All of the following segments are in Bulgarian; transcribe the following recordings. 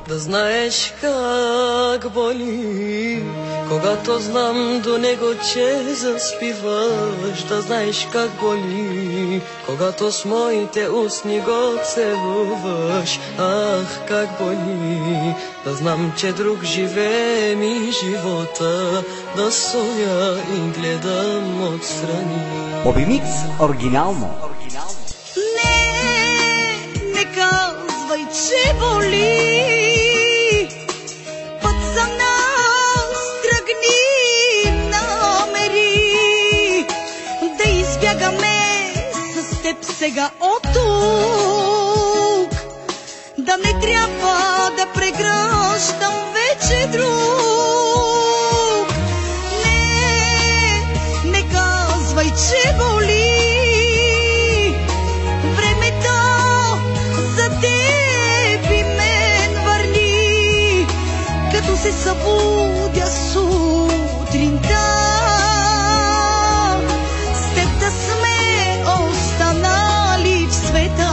Да знаеш как боли, когато знам до него, че заспиваш. Да знаеш как боли, когато с моите устни го целуваш. Ах, как боли, да знам, че друг живее ми живота, да стоя и гледам отстрани. Боби Микс оригинално. Не казвай, че боли. Път за нас тръгни, намери да избягаме с теб сега от тук. Да не трябва да преграждам вече друг. Не казвай, че боли. Се събудя сутринта, с теб да сме останали в света.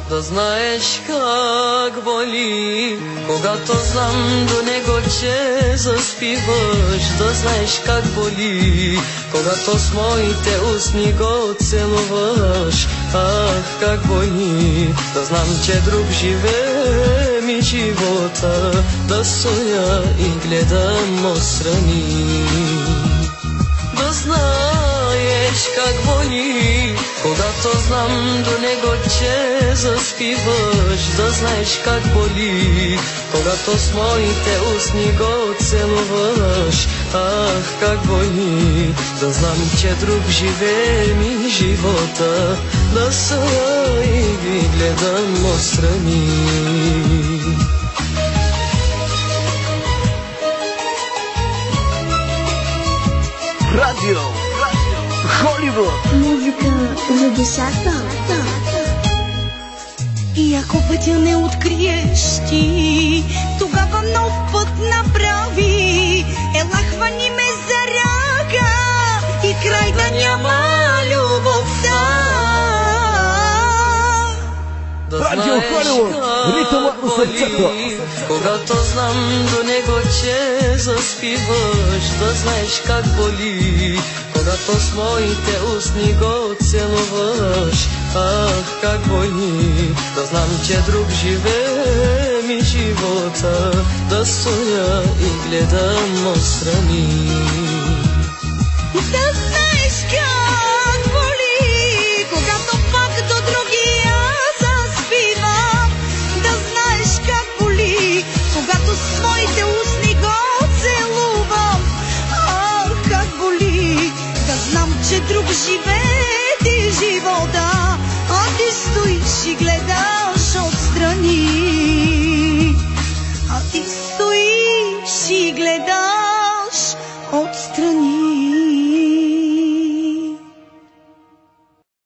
Да знаеш как боли, когато знам до него, че заспиваш. Да знаеш как боли, когато с моите устни го целуваш. Ах, как боли, да знам, че друг живее ми живота, да стоя и гледам отстрани. Да знаеш как боли, когато знам до него, че заспиваш. Да знаеш как боли, когато с моите устни го целуваш. Ах, как боли, да знам, че друг живее ми живота, да стоя и ги гледам отстрани. Радио Холивуд. Музика за децата. И ако пътя не откриеш ти, тогава нов път направи. Ела, хвани ме за ръка и край да няма любовта. Радио Холивуд, ритъмът на сърцето. Когато знам до него, че заспиваш. Да знаеш как боли, когато с моите устни го целуваш. Ах, как боли, да знам, че друг живее ми живота, да стоя и гледам отстрани. Да знаеш как боли, когато пак до другия заспивам. Да знаеш как боли, когато с моите устни го целувам. Ах, как боли, да знам, че друг живее ти живота, а ти стоиш и гледаш.